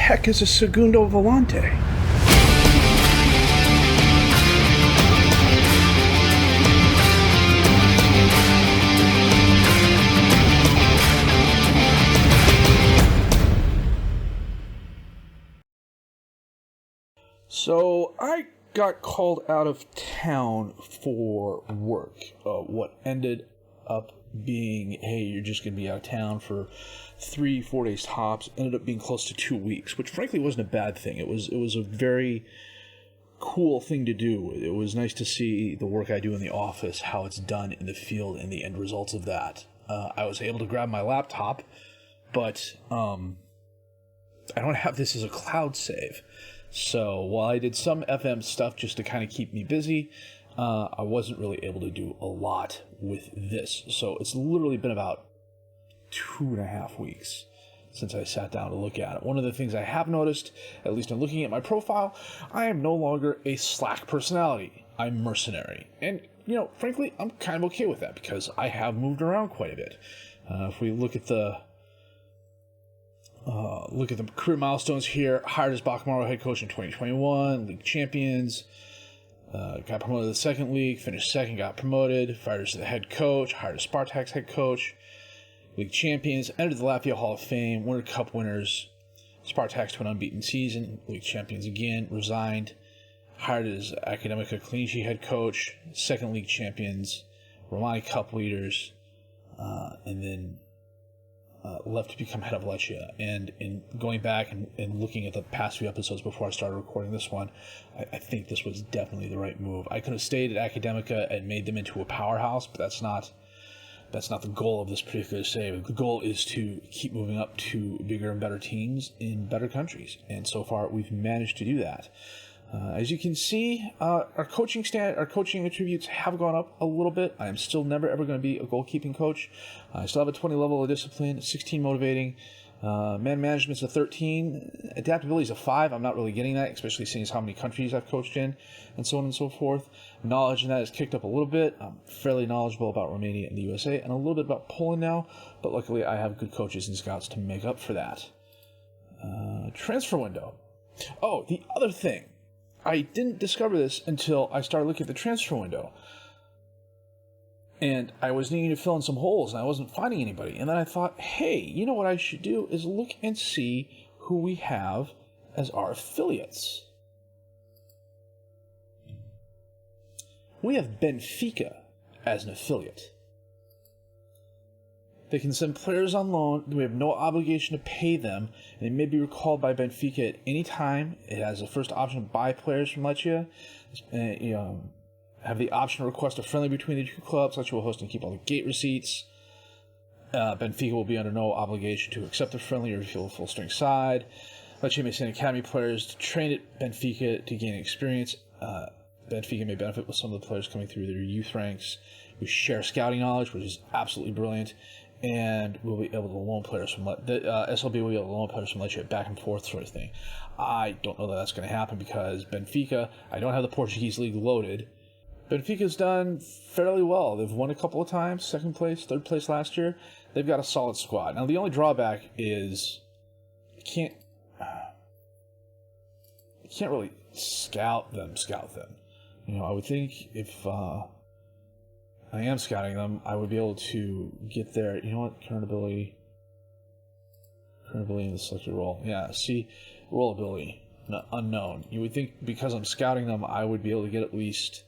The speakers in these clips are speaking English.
heck is a segundo volante? So I got called out of town for work. What ended up being, hey, you're just going to be out of town for 3-4 days tops, ended up being close to 2 weeks, which frankly wasn't a bad thing. It was a very cool thing to do. It was nice to see the work I do in the office, how it's done in the field, and the end results of that. I was able to grab my laptop, but I don't have this as a cloud save. So while I did some FM stuff just to kind of keep me busy, I wasn't really able to do a lot with this. So it's literally been about 2.5 weeks since I sat down to look at it. One of the things I have noticed, at least in looking at my profile, I am no longer a Slack personality. I'm mercenary. And, frankly, I'm kind of okay with that because I have moved around quite a bit. If we look at the career milestones here, hired as Bachmaro head coach in 2021, league champions, got promoted to the second league, finished second, got promoted, fired as the head coach, hired as Spartak's head coach, league champions, entered the Latvia Hall of Fame, Winter Cup winners, Spartak's to an unbeaten season, league champions again, resigned, hired as Academica Klinici head coach, second league champions, Romani Cup leaders, and then left to become head of Lechia. And in going back and looking at the past few episodes before I started recording this one, I think this was definitely the right move. I could have stayed at Academica and made them into a powerhouse, but that's not the goal of this particular save. The goal is to keep moving up to bigger and better teams in better countries, and so far we've managed to do that. As you can see, our coaching attributes have gone up a little bit. I am still never ever going to be a goalkeeping coach. I still have a 20 level of discipline, 16 motivating, man management's a 13, adaptability is a 5. I'm not really getting that, especially seeing as how many countries I've coached in, and so on and so forth. Knowledge in that has kicked up a little bit. I'm fairly knowledgeable about Romania and the USA, and a little bit about Poland now, but luckily I have good coaches and scouts to make up for that. Transfer window. Oh, the other thing. I didn't discover this until I started looking at the transfer window. And I was needing to fill in some holes, and I wasn't finding anybody. And then I thought, hey, you know what I should do is look and see who we have as our affiliates. We have Benfica as an affiliate. They can send players on loan. We have no obligation to pay them. And it may be recalled by Benfica at any time. It has the first option to buy players from Lechia. Have the option to request a friendly between the two clubs. Lechia will host and keep all the gate receipts. Benfica will be under no obligation to accept a friendly or field a full-strength side. Lechia may send academy players to train at Benfica to gain experience. Benfica may benefit with some of the players coming through their youth ranks. We share scouting knowledge, which is absolutely brilliant. And we'll be able to loan players from SLB will be able to loan players from Lechia back and forth sort of thing. I don't know that that's going to happen because Benfica, I don't have the Portuguese league loaded. Benfica's done fairly well. They've won a couple of times, second place, third place last year. They've got a solid squad. Now the only drawback is you can't really scout them. I would think if I am scouting them, I would be able to get their, current ability in the selected role. Yeah, see, role ability, unknown. You would think because I'm scouting them, I would be able to get at least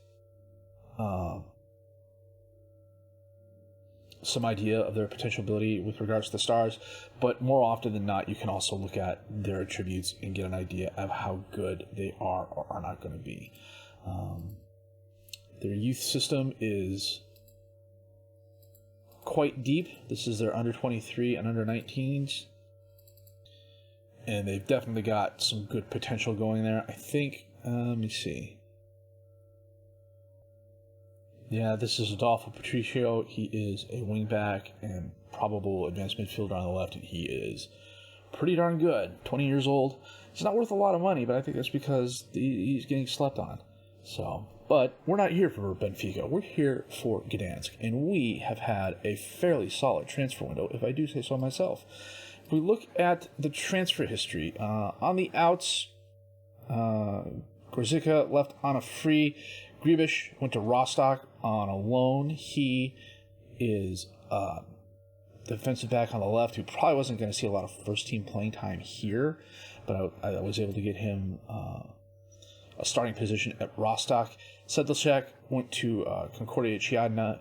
some idea of their potential ability with regards to the stars, but more often than not, you can also look at their attributes and get an idea of how good they are or are not going to be. Their youth system is quite deep. This is their under 23 and under 19s, and they've definitely got some good potential going there. I think, let me see. Yeah, this is Adolfo Patricio. He is a wingback and probable advanced midfielder on the left, and he is pretty darn good. 20 years old. He's not worth a lot of money, but I think that's because he's getting slept on. But we're not here for Benfica. We're here for Gdansk, and we have had a fairly solid transfer window, if I do say so myself. If we look at the transfer history, on the outs, Gorzyka left on a free. Gribish went to Rostock on a loan. He is defensive back on the left who probably wasn't going to see a lot of first-team playing time here, but I was able to get him a starting position at Rostock. Sedlacek went to Concordia Chiajna.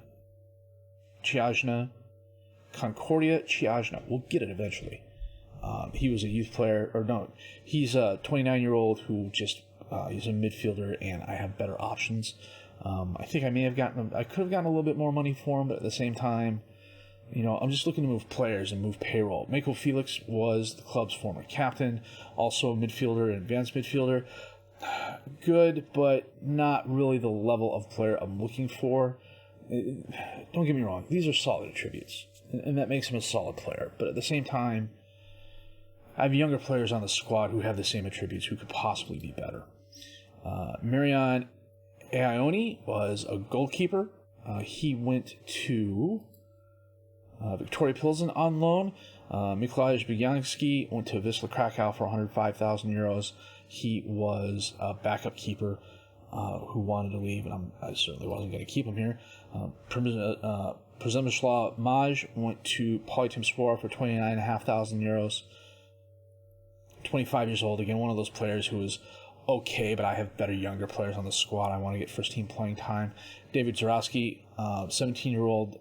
We'll get it eventually. He was a youth player, he's a 29-year-old who just, he's a midfielder, and I have better options. I think I could have gotten a little bit more money for him, but at the same time, I'm just looking to move players and move payroll. Mako Felix was the club's former captain, also a midfielder, an advanced midfielder. Good, but not really the level of player I'm looking for. Don't get me wrong, these are solid attributes, and that makes him a solid player. But at the same time, I have younger players on the squad who have the same attributes who could possibly be better. Marion Aioni was a goalkeeper. He went to Victoria Pilsen on loan. Mikołaj Bielanski went to Wisla Krakow for 105,000 euros. He was a backup keeper who wanted to leave, and I certainly wasn't going to keep him here. Przemysław Maj went to Polytimspor for 29,500 euros. 25 years old, again, one of those players who is okay, but I have better younger players on the squad. I want to get first-team playing time. David Zarowski, 17-year-old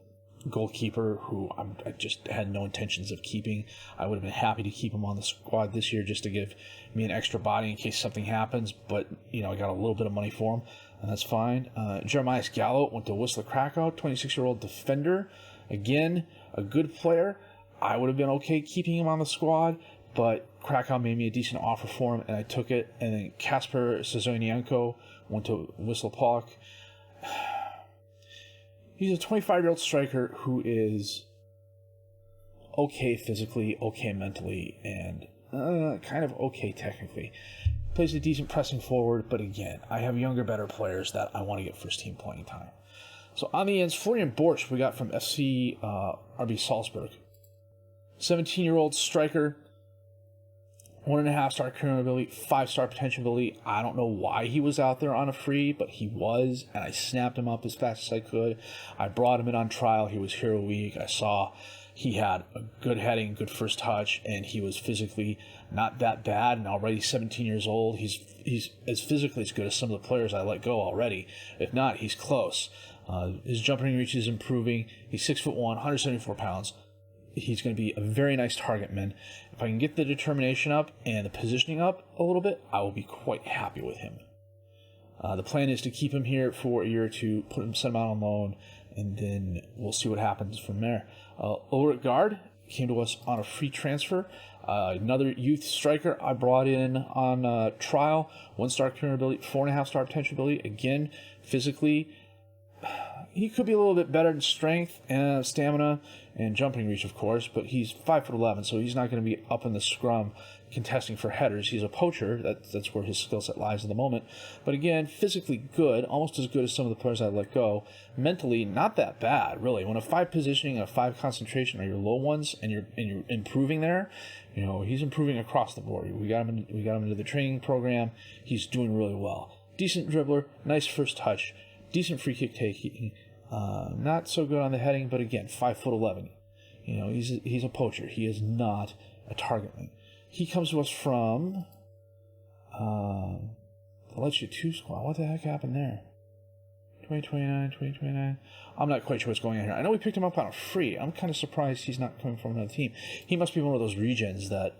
goalkeeper who I just had no intentions of keeping. I would have been happy to keep him on the squad this year just to give me an extra body in case something happens, but, I got a little bit of money for him, and that's fine. Jeremias Gallo went to Wisla Krakow, 26-year-old defender. Again, a good player. I would have been okay keeping him on the squad, but Krakow made me a decent offer for him, and I took it. And then Kasper Sezonienko went to Wisla Płock. He's a 25-year-old striker who is okay physically, okay mentally, and kind of okay technically. Plays a decent pressing forward, but again, I have younger, better players that I want to get first-team playing time. So on the ends, Florian Borsch we got from FC RB Salzburg. 17-year-old striker. 1.5-star current ability, 5-star potential ability. I don't know why he was out there on a free, but he was, and I snapped him up as fast as I could. I brought him in on trial. He was here a week. I saw he had a good heading, good first touch, and he was physically not that bad, and already 17 years old. He's as physically as good as some of the players I let go already. If not, he's close. His jumping reach is improving. He's 6'1", 174 pounds. He's going to be a very nice target man. If I can get the determination up and the positioning up a little bit, I will be quite happy with him. The plan is to keep him here for a year or two, send him out on loan, and then we'll see what happens from there. Ulrich Gard came to us on a free transfer. Another youth striker I brought in on trial. 1-star current ability, 4.5-star potential ability. Again, physically, he could be a little bit better in strength and stamina and jumping reach, of course, but he's 5'11", so he's not going to be up in the scrum contesting for headers. He's a poacher. That's where his skill set lies at the moment. But again, physically good, almost as good as some of the players I let go. Mentally, not that bad, really. When a 5 positioning and a 5 concentration are your low ones, and you're improving there, he's improving across the board. We got him into the training program. He's doing really well. Decent dribbler, nice first touch, decent free kick taking. Not so good on the heading, but again, 5'11". He's a poacher. He is not a target man. He comes to us from the Lecce 2 squad. What the heck happened there? 2029. I'm not quite sure what's going on here. I know we picked him up on a free. I'm kind of surprised he's not coming from another team. He must be one of those regens that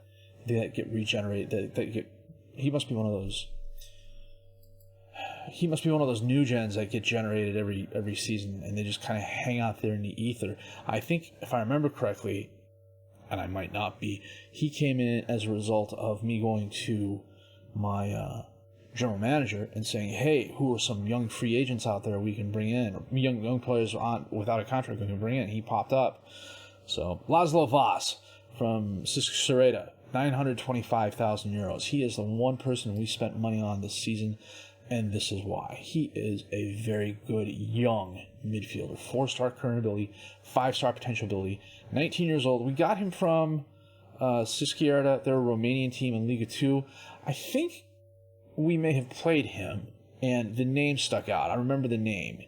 get regenerated. He must be one of those. He must be one of those new gens that get generated every season, and they just kind of hang out there in the ether. I think, if I remember correctly, and I might not be, he came in as a result of me going to my general manager and saying, hey, who are some young free agents out there we can bring in, or young players without a contract we can bring in. He popped up. So, Laszlo Voss from Sisk Sereda, 925,000 euros. He is the one person we spent money on this season, and this is why. He is a very good young midfielder. 4-star current ability, 5-star potential ability, 19 years old. We got him from Siskierda. They're a Romanian team in Liga 2. I think we may have played him, and the name stuck out. I remember the name.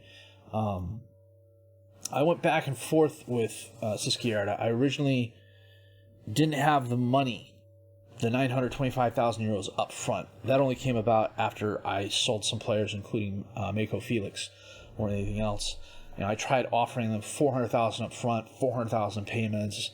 I went back and forth with Siskierda. I originally didn't have the money, the 925,000 euros up front. That only came about after I sold some players, including Mako Felix, more than anything else. You know, I tried offering them 400,000 up front, 400,000 payments,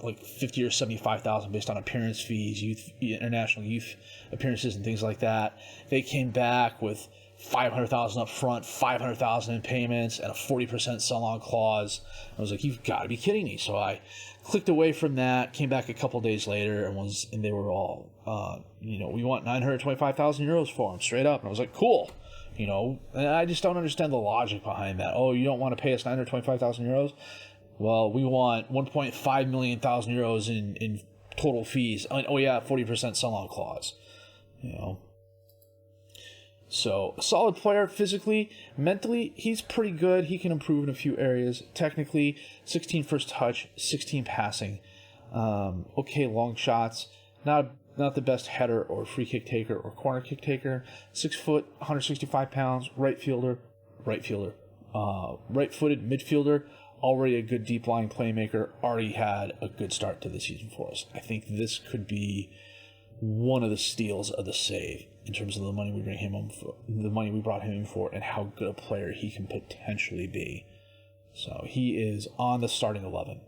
like 50 or 75,000 based on appearance fees, international youth appearances, and things like that. They came back with 500,000 up front, 500,000 in payments, and a 40% sell-on clause. I was like, you've got to be kidding me. So I clicked away from that, came back a couple days later, and they were all, we want 925,000 euros for them, straight up. And I was like, cool. And I just don't understand the logic behind that. Oh, you don't want to pay us 925,000 euros? Well, we want 1.5 million euros in total fees. Oh yeah, 40% sell-on clause. So, a solid player physically. Mentally, he's pretty good. He can improve in a few areas. Technically, 16 first touch, 16 passing. Okay, long shots. Not the best header or free kick taker or corner kick taker. 6 foot, 165 pounds, right-footed midfielder. Already a good deep-lying playmaker. Already had a good start to the season for us. I think this could be one of the steals of the save in terms of the money we brought him in for, and how good a player he can potentially be. So he is on the starting 11.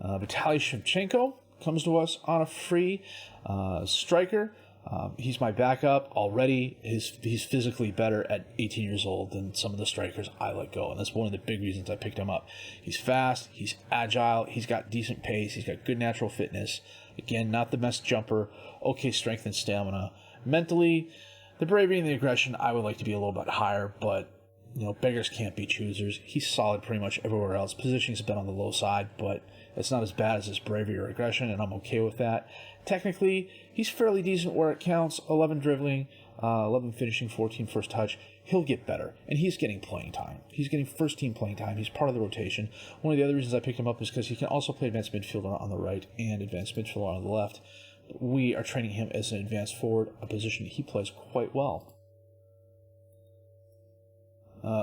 Vitaly Shevchenko comes to us on a free striker. He's my backup already. He's physically better at 18 years old than some of the strikers I let go, and that's one of the big reasons I picked him up. He's fast, he's agile, he's got decent pace, he's got good natural fitness. Again, not the best jumper, okay strength and stamina. Mentally, the bravery and the aggression, I would like to be a little bit higher, but beggars can't be choosers. He's solid pretty much everywhere else. Positioning's a bit on the low side, but it's not as bad as his bravery or aggression, and I'm okay with that. Technically, he's fairly decent where it counts. 11 dribbling, 11 finishing, 14 first touch. He'll get better, and he's getting playing time. He's getting first-team playing time. He's part of the rotation. One of the other reasons I picked him up is because he can also play advanced midfielder on the right and advanced midfielder on the left. We are training him as an advanced forward, a position he plays quite well.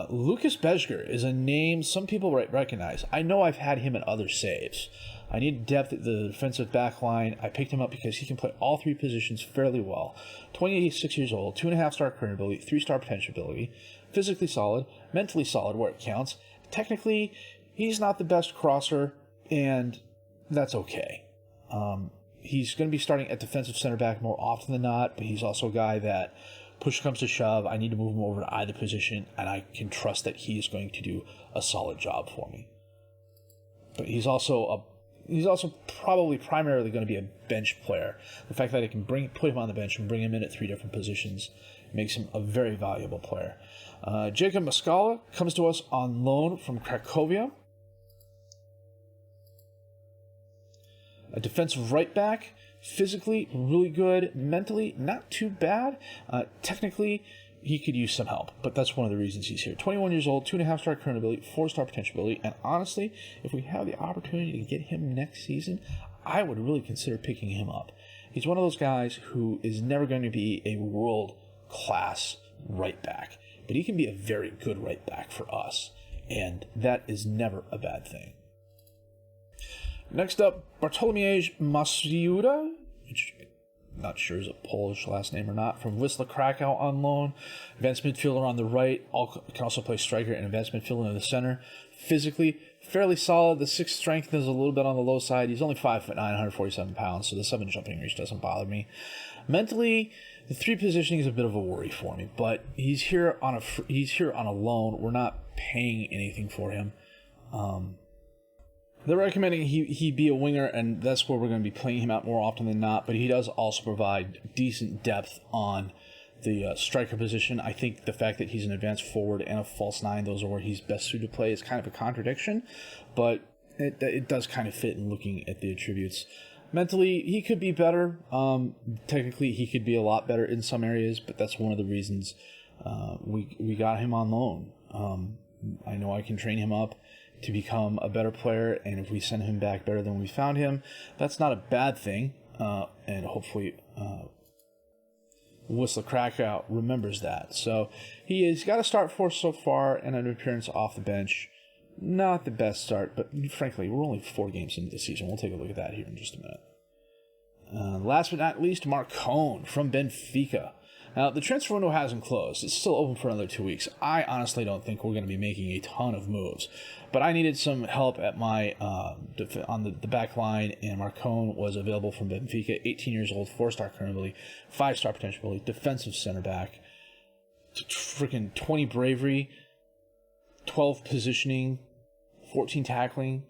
Lucas Bejger is a name some people recognize. I know I've had him in other saves. I need depth at the defensive back line. I picked him up because he can play all three positions fairly well. 26 years old, 2.5-star current ability, 3-star potential ability, physically solid, mentally solid where it counts. Technically, he's not the best crosser, and that's okay. He's going to be starting at defensive center back more often than not, but he's also a guy that, push comes to shove, I need to move him over to either position, and I can trust that he is going to do a solid job for me. But he's also probably primarily going to be a bench player. The fact that I can put him on the bench and bring him in at 3 different positions makes him a very valuable player. Jacob Muscala comes to us on loan from Cracovia. A defensive right back, physically really good, mentally not too bad. Technically, he could use some help, but that's one of the reasons he's here. 21 years old, 2.5-star current ability, 4-star potential ability, and honestly, if we have the opportunity to get him next season, I would really consider picking him up. He's one of those guys who is never going to be a world-class right back, but he can be a very good right back for us, and that is never a bad thing. Next up, Bartłomiej Masiuda, which I'm not sure is a Polish last name or not, from Wisla Krakow on loan. Advanced midfielder on the right, can also play striker and advanced midfielder in the center. Physically, fairly solid. The 6th strength is a little bit on the low side. He's only 5'9", 147 pounds, so the 7 jumping reach doesn't bother me. Mentally, the 3 positioning is a bit of a worry for me, but he's here on a loan. We're not paying anything for him. They're recommending he be a winger, and that's where we're going to be playing him out more often than not, but he does also provide decent depth on the striker position. I think the fact that he's an advanced forward and a false 9, those are where he's best suited to play, is kind of a contradiction, but it does kind of fit in looking at the attributes. Mentally, he could be better. Technically, he could be a lot better in some areas, but that's one of the reasons we got him on loan. I know I can train him up. to become a better player, and if we send him back better than we found him, that's not a bad thing, and hopefully Wisla Krakow remembers that. So he's got a start for us so far, and an appearance off the bench. Not the best start, but frankly, we're only 4 games into the season. We'll take a look at that here in just a minute. Last but not least, Marcone from Benfica. Now, the transfer window hasn't closed. It's still open for another 2 weeks. I honestly don't think we're going to be making a ton of moves. But I needed some help at my on the back line, and Marcone was available from Benfica. 18 years old, 4-star current ability, 5-star potential ability, defensive center back. Freaking 20 bravery, 12 positioning, 15 tackling,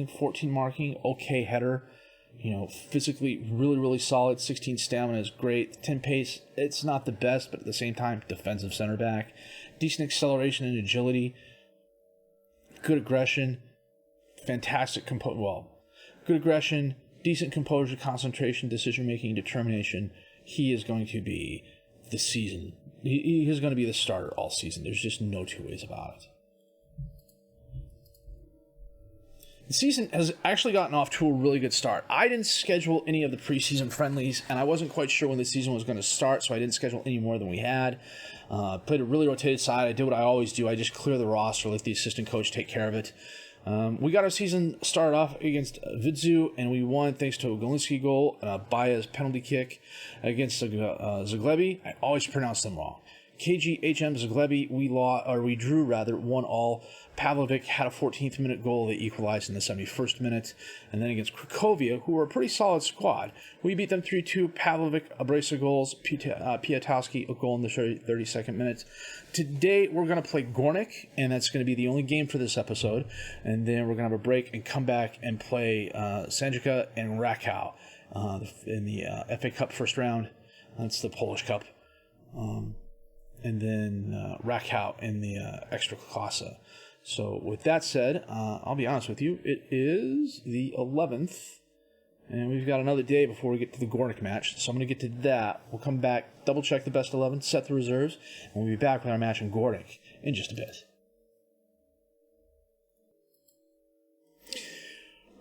14 marking, okay header. Physically really, really solid. 16 stamina is great. 10 pace, it's not the best, but at the same time, defensive center back. Decent acceleration and agility. Good aggression. Fantastic good aggression, decent composure, concentration, decision-making, determination. He is going to be the season. He is going to be the starter all season. There's just no two ways about it. The season has actually gotten off to a really good start. I didn't schedule any of the preseason friendlies, and I wasn't quite sure when the season was going to start, so I didn't schedule any more than we had. Played a really rotated side. I did what I always do. I just clear the roster, let the assistant coach take care of it. We got our season started off against Vidzu, and we won thanks to a Golinski goal and a Baez penalty kick against Zaglebi. I always pronounce them wrong. KGHM Zaglebi, we drew 1-1. Pavlovic had a 14th minute goal that equalized in the 71st minute. And then against Cracovia, who were a pretty solid squad, we beat them 3-2. Pavlovic, a brace of goals. Piatowski, a goal in the 32nd minute. Today, we're going to play Gornik, and that's going to be the only game for this episode. And then we're going to have a break and come back and play Sanjika and Rakow in the FA Cup first round. That's the Polish Cup. And then Rakow in the Ekstraklasa. So with that said, I'll be honest with you, it is the 11th, and we've got another day before we get to the Gornik match, so I'm going to get to that. We'll come back, double-check the best 11, set the reserves, and we'll be back with our match in Gornik in just a bit.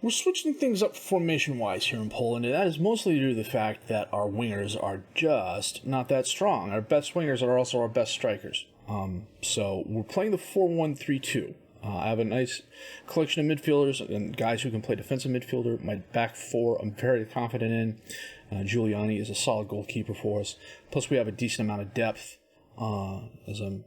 We're switching things up formation-wise here in Poland, and that is mostly due to the fact that our wingers are just not that strong. Our best wingers are also our best strikers. So we're playing the 4-1-3-2. I have a nice collection of midfielders and guys who can play defensive midfielder. My back four I'm very confident in. Giuliani is a solid goalkeeper for us. Plus we have a decent amount of depth as I'm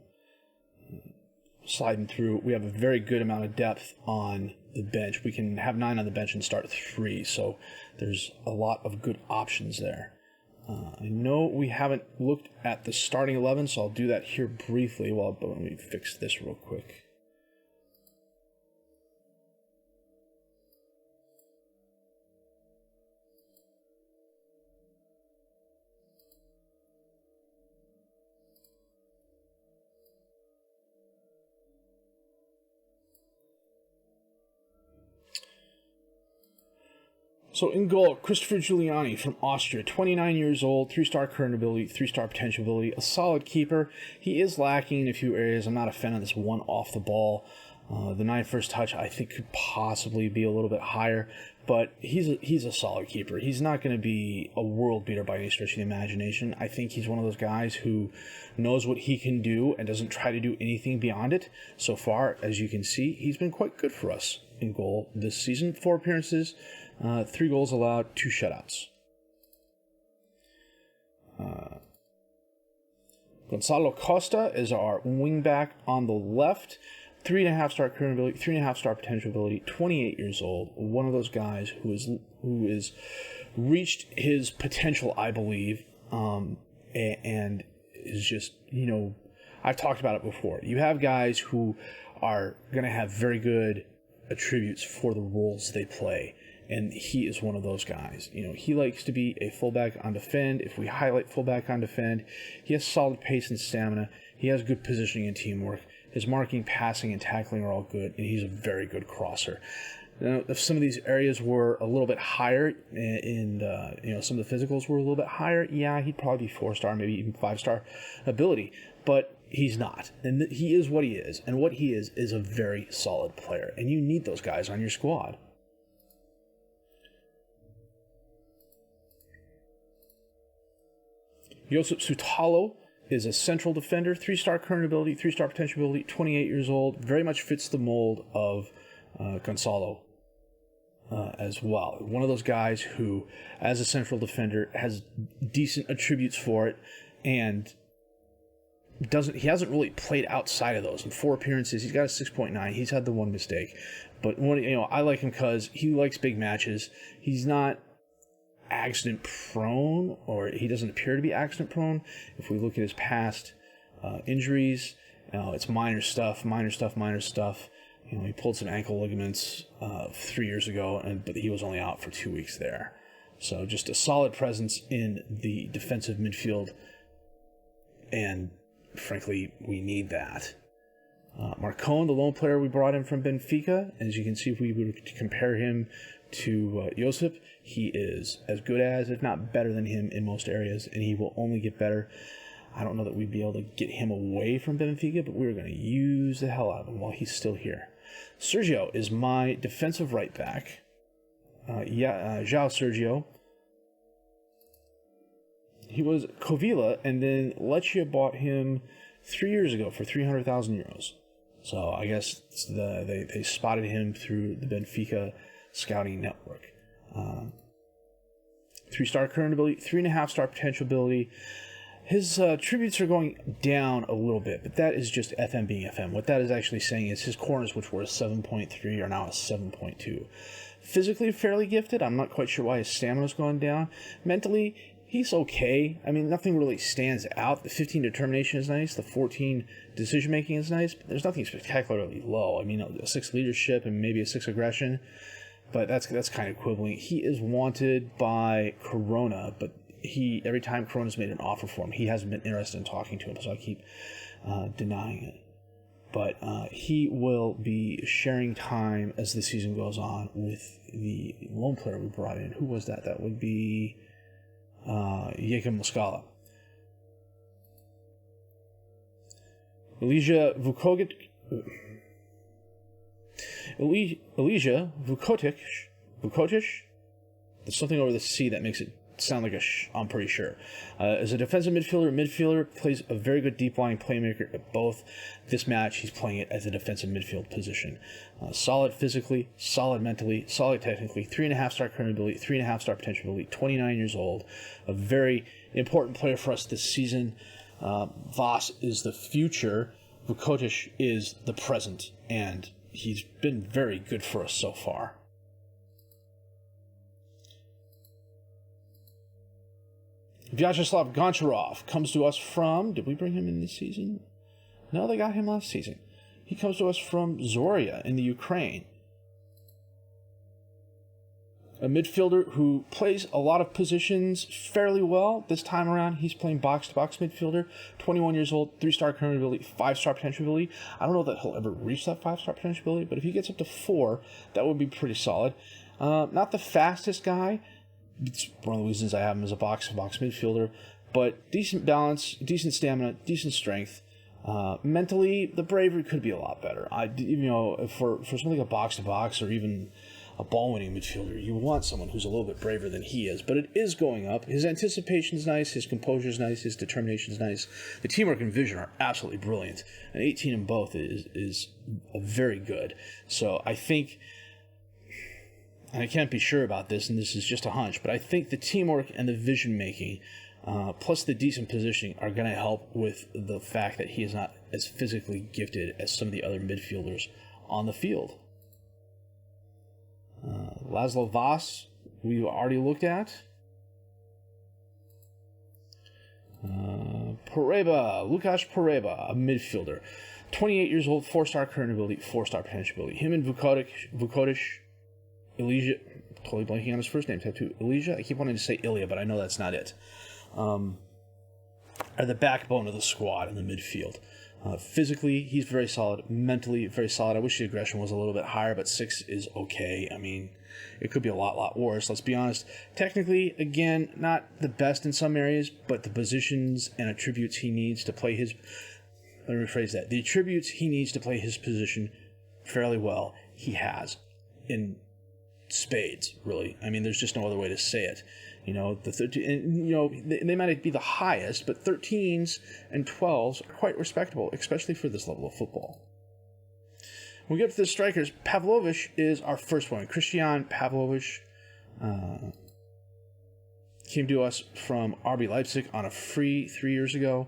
sliding through. We have a very good amount of depth on the bench. We can have 9 on the bench and start 3, so there's a lot of good options there. I know we haven't looked at the starting 11, so I'll do that here briefly. But let me fix this real quick. So in goal, Christopher Giuliani from Austria, 29 years old, 3-star current ability, 3-star potential ability, a solid keeper. He is lacking in a few areas. I'm not a fan of this one off the ball. The 9 first touch I think could possibly be a little bit higher, but he's a solid keeper. He's not going to be a world beater by any stretch of the imagination. I think he's one of those guys who knows what he can do and doesn't try to do anything beyond it. So far, as you can see, he's been quite good for us in goal this season. 4 appearances. 3 goals allowed, 2 shutouts. Gonzalo Costa is our wingback on the left. 3.5-star current ability, 3.5-star potential ability, 28 years old. One of those guys who is reached his potential, I believe, and is just, I've talked about it before. You have guys who are going to have very good attributes for the roles they play. And he is one of those guys. He likes to be a fullback on defend. If we highlight fullback on defend, he has solid pace and stamina. He has good positioning and teamwork. His marking, passing, and tackling are all good, and he's a very good crosser. Now, if some of these areas were a little bit higher, and some of the physicals were a little bit higher, yeah, he'd probably be 4-star, maybe even 5-star ability. But he's not. And he is what he is. And what he is a very solid player. And you need those guys on your squad. Josip Sutalo is a central defender, 3-star current ability, 3-star potential ability, 28 years old. Very much fits the mold of Gonzalo as well. One of those guys who, as a central defender, has decent attributes for it, and he hasn't really played outside of those. In 4 appearances, he's got a 6.9. He's had the one mistake, but I like him because he likes big matches. He's not accident prone, or he doesn't appear to be accident prone. If we look at his past injuries, it's minor stuff. He pulled some ankle ligaments 3 years ago, but he was only out for 2 weeks there. So just a solid presence in the defensive midfield, and frankly, we need that. Marcon, the lone player we brought in from Benfica, as you can see, if we were to compare him to Josip, he is as good as, if not better than him in most areas, and he will only get better. I don't know that we'd be able to get him away from Benfica, but we're going to use the hell out of him while he's still here. Sergio is my defensive right back. João Sergio. He was Covila, and then Lecce bought him 3 years ago for 300,000 euros. So I guess they spotted him through the Benfica scouting network. 3-star current ability, 3.5-star potential ability. His tributes are going down a little bit, but that is just FM being FM. What that is actually saying is his corners, which were a 7.3, are now a 7.2. Physically fairly gifted. I'm not quite sure why his stamina's gone down. Mentally, he's okay. I mean, nothing really stands out. The 15 determination is nice. The 14 decision-making is nice. But there's nothing spectacularly low. I mean, a 6 leadership and maybe a 6 aggression, but that's kind of equivalent. He is wanted by Corona, but every time Corona's made an offer for him, he hasn't been interested in talking to him, so I keep denying it. But he will be sharing time as the season goes on with the lone player we brought in. Who was that? That would be Jacob Muscala. Elijah Vukotic. There's something over the C that makes it sound like a I'm pretty sure. As a defensive midfielder, plays a very good deep-lying playmaker at both. This match, he's playing it as a defensive midfield position. Solid physically, solid mentally, solid technically, 3.5-star current ability, 3.5-star potential ability, 29 years old. A very important player for us this season. Voss is the future. Vukotic is the present, and he's been very good for us so far. Vyacheslav Goncharov comes to us from... Did we bring him in this season? No, they got him last season. He comes to us from Zorya in the Ukraine. A midfielder who plays a lot of positions fairly well. This time around, he's playing box-to-box midfielder. 21 years old, 3-star current ability, 5-star potential ability. I don't know that he'll ever reach that 5-star potential ability, but if he gets up to 4, that would be pretty solid. Not the fastest guy. It's one of the reasons I have him as a box-to-box midfielder, but decent balance, decent stamina, decent strength. Mentally, the bravery could be a lot better. For something like a box-to-box or even a ball-winning midfielder, you want someone who's a little bit braver than he is, but it is going up. His anticipation's nice, his composure's nice, his determination's nice. The teamwork and vision are absolutely brilliant, and 18 in both is very good. So I think... And I can't be sure about this, and this is just a hunch, but I think the teamwork and the vision-making, plus the decent positioning, are going to help with the fact that he is not as physically gifted as some of the other midfielders on the field. Laszlo Voss, we already looked at. Lukasz Poreba, a midfielder. 28 years old, 4-star current ability, 4-star potential ability. Him and Vukotic, Elijah, totally blanking on his first name, tattoo. Elijah? I keep wanting to say Ilya, but I know that's not it. Are the backbone of the squad in the midfield. Physically, he's very solid. Mentally, very solid. I wish the aggression was a little bit higher, but 6 is okay. I mean, it could be a lot worse, let's be honest. Technically, again, not the best in some areas, but the positions and attributes he needs to play his let me rephrase that. The attributes he needs to play his position fairly well, he has in spades, really. I mean, there's just no other way to say it. You know, the 13, and, you know, they might not be the highest, but 13s and 12s are quite respectable, especially for this level of football. When we get to the strikers, Pavlovich is our first one. Christian Pavlovich came to us from RB Leipzig on a free 3 years ago.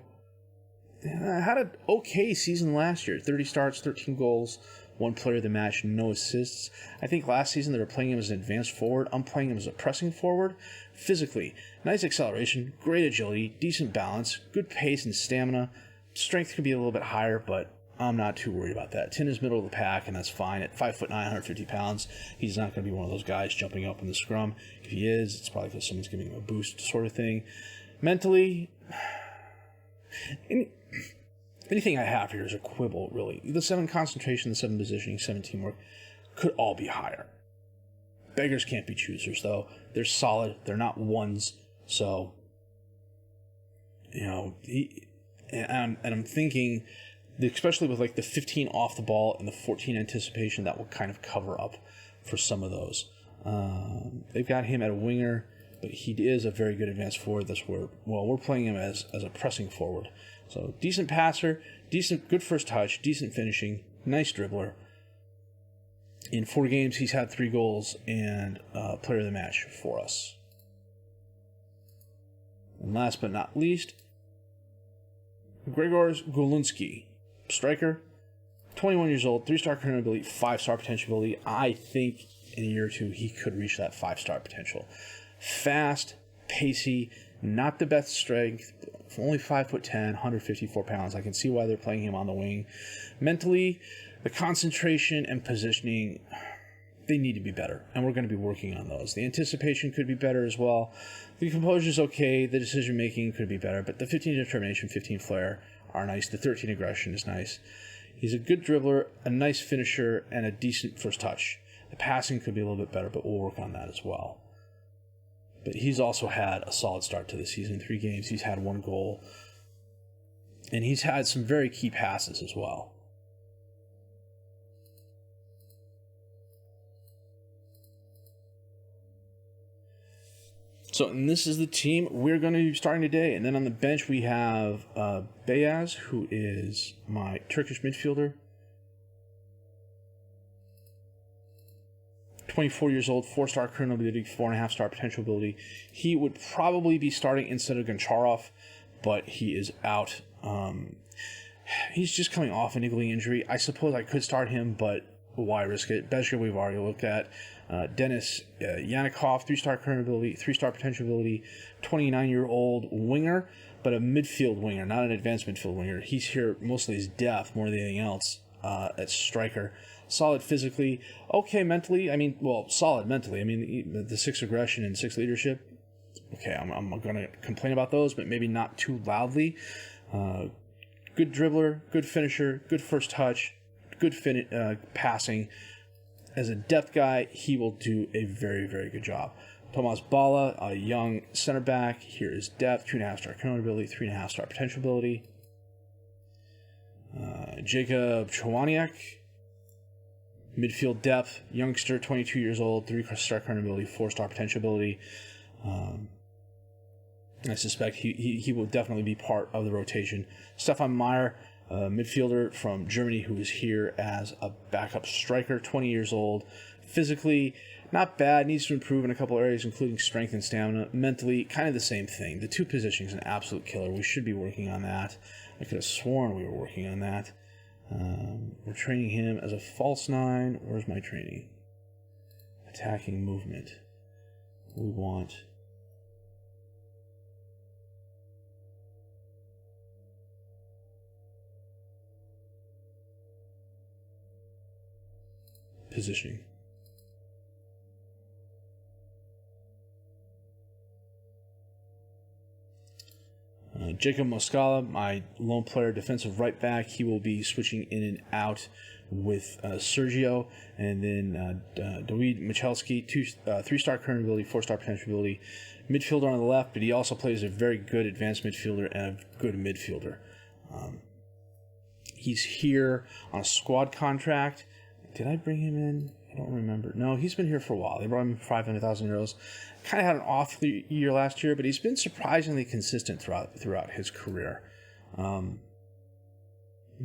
Had an okay season last year. 30 starts, 13 goals, 1 player of the match, no assists. I think last season they were playing him as an advanced forward. I'm playing him as a pressing forward. Physically, nice acceleration, great agility, decent balance, good pace and stamina. Strength could be a little bit higher, but I'm not too worried about that. 10 is middle of the pack, and that's fine. At 5'9", 150 pounds, he's not going to be one of those guys jumping up in the scrum. If he is, it's probably because someone's giving him a boost sort of thing. Mentally, anything I have here is a quibble, really. The 7 concentration, the 7 positioning, 7 teamwork could all be higher. Beggars can't be choosers, though. They're solid. They're not ones. So, you know, and I'm thinking, especially with like the 15 off the ball and the 14 anticipation, that will kind of cover up for some of those. They've got him at a winger, but he is a very good advanced forward. That's where, well, we're playing him as a pressing forward. So decent passer, good first touch, decent finishing, nice dribbler. In 4 games, he's had 3 goals and player of the match for us. And last but not least, Gregor Golunski, striker, 21 years old, 3-star current ability, 5-star potential ability. I think in a year or two he could reach that 5-star potential. Fast, pacey, not the best strength, only 5'10", 154 pounds. I can see why they're playing him on the wing. Mentally, the concentration and positioning, they need to be better, and we're going to be working on those. The anticipation could be better as well. The composure is okay. The decision-making could be better, but the 15 determination, 15 flair are nice. The 13 aggression is nice. He's a good dribbler, a nice finisher, and a decent first touch. The passing could be a little bit better, but we'll work on that as well. But he's also had a solid start to the season. 3 games, he's had 1 goal. And he's had some very key passes as well. So, and this is the team we're going to be starting today. And then on the bench, we have Beyaz, who is my Turkish midfielder. 24 years old, 4-star current ability, 4.5-star potential ability. He would probably be starting instead of Goncharov, but he is out. He's just coming off a niggling injury. I suppose I could start him, but why risk it? Bezga we've already looked at. Denis Yanikov, 3-star current ability, 3-star potential ability, 29-year-old winger, but a midfield winger, not an advanced midfield winger. He's here mostly as depth more than anything else at striker. Solid physically, okay mentally. I mean, well, solid mentally. I mean, the 6 aggression and 6 leadership. Okay, I'm going to complain about those, but maybe not too loudly. Good dribbler, good finisher, good first touch, good passing. As a depth guy, he will do a very, very good job. Tomas Bala, a young center back. Here is depth, 2.5-star current ability, 3.5-star potential ability. Jacob Chowaniak, midfield depth, youngster, 22 years old, 3-star current ability, 4-star potential ability. I suspect he will definitely be part of the rotation. Stefan Meyer, midfielder from Germany who is here as a backup striker, 20 years old. Physically, not bad, needs to improve in a couple areas, including strength and stamina. Mentally, kind of the same thing. The 2 positioning is an absolute killer. We should be working on that. I could have sworn we were working on that. We're training him as a false 9. Where's my training? Attacking movement. We want positioning. Jacob Moscala, my lone player, defensive right back. He will be switching in and out with Sergio. And then Dawid Michalski, 3-star current ability, 4-star potential ability. Midfielder on the left, but he also plays a very good advanced midfielder and a good midfielder. He's here on a squad contract. Did I bring him in? I don't remember. No, he's been here for a while. They brought him 500,000 euros. Kind of had an off year last year, but he's been surprisingly consistent throughout his career.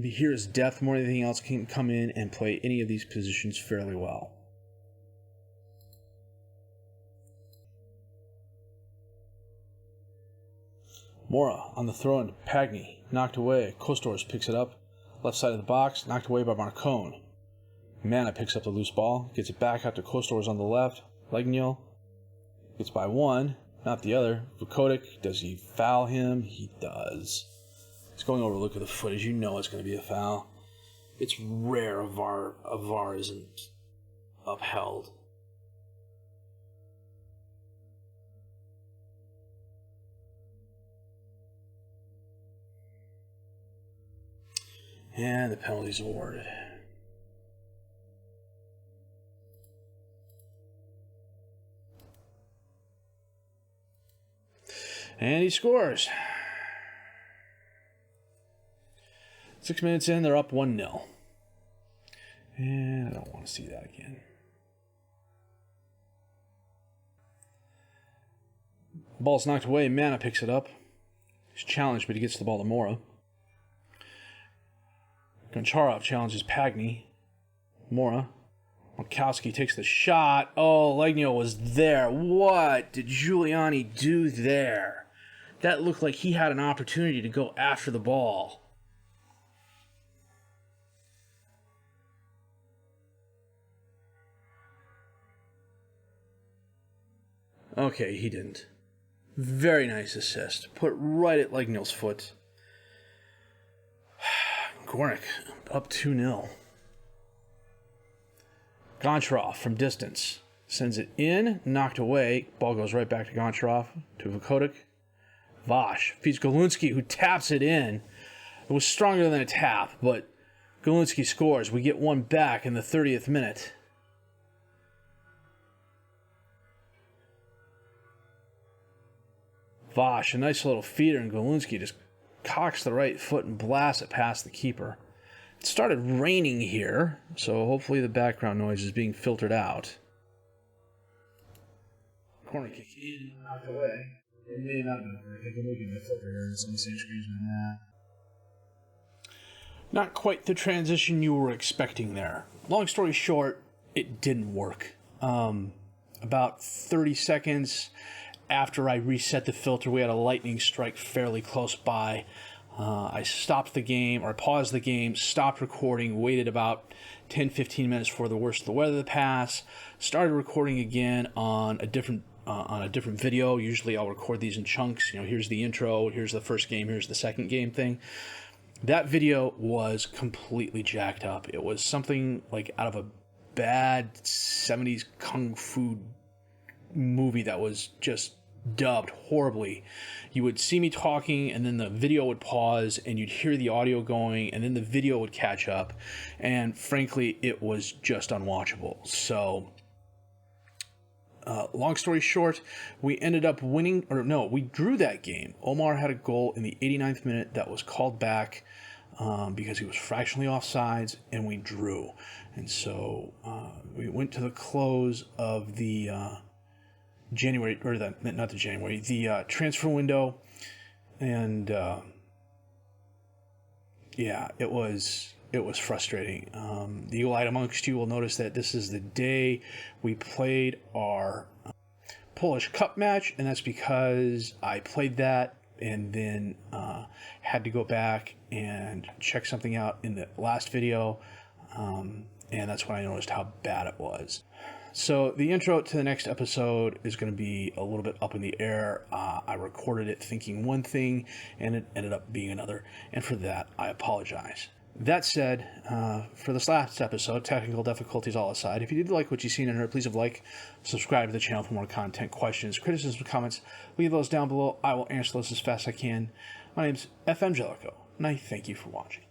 Here is depth more than anything else. Can come in and play any of these positions fairly well. Mora on the throw-in. Pagny knocked away. Kostors picks it up. Left side of the box. Knocked away by Marcone. Mana picks up the loose ball. Gets it back out to Kostors on the left. Legnil gets by one, not the other. Vukotic, does he foul him? He does. He's going over a look at the footage. You know it's going to be a foul. It's rare a VAR isn't upheld. And the penalty's awarded. And he scores. 6 minutes in, they're up 1-0. And I don't want to see that again. Ball's knocked away. Mana picks it up. He's challenged, but he gets the ball to Mora. Goncharov challenges Pagny. Mora. Malkowski takes the shot. Oh, Legnio was there. What did Giuliani do there? That looked like he had an opportunity to go after the ball. Okay, he didn't. Very nice assist. Put right at Legnil's foot. Gornick up 2-0. Goncharov from distance sends it in, knocked away. Ball goes right back to Goncharov, to Vukotic. Vash feeds Golunski, who taps it in. It was stronger than a tap, but Golunski scores. We get one back in the 30th minute. Vash, a nice little feeder, and Golunski just cocks the right foot and blasts it past the keeper. It started raining here, so hopefully the background noise is being filtered out. Corner kick in, knocked away. It may not have been a corner kick. I'm looking at the filter here. It's on the same screen as that. Not quite the transition you were expecting there. Long story short, it didn't work. About 30 seconds after I reset the filter, we had a lightning strike fairly close by. I stopped the game, or paused the game, stopped recording, waited about 10-15 minutes for the worst of the weather to pass, started recording again on a different video. Usually I'll record these in chunks. You know, here's the intro, here's the first game, here's the second game thing. That video was completely jacked up. It was something like out of a bad 70s kung fu movie that was just dubbed horribly. You would see me talking, and then the video would pause, and you'd hear the audio going, and then the video would catch up, and frankly, it was just unwatchable. So, long story short, we ended up winning, or no, we drew that game. Omar had a goal in the 89th minute that was called back because he was fractionally offsides, and we drew. And so we went to the close of the January, or the transfer window, and yeah, it was frustrating. The eagle-eyed amongst you will notice that this is the day we played our Polish Cup match, and that's because I played that and then had to go back and check something out in the last video, and that's when I noticed how bad it was. So the intro to the next episode is going to be a little bit up in the air. I recorded it thinking one thing, and it ended up being another. And for that, I apologize. That said, for this last episode, technical difficulties all aside, if you did like what you've seen and heard, please subscribe to the channel for more content, questions, criticisms, comments. Leave those down below. I will answer those as fast as I can. My name's FM Jellicoe, and I thank you for watching.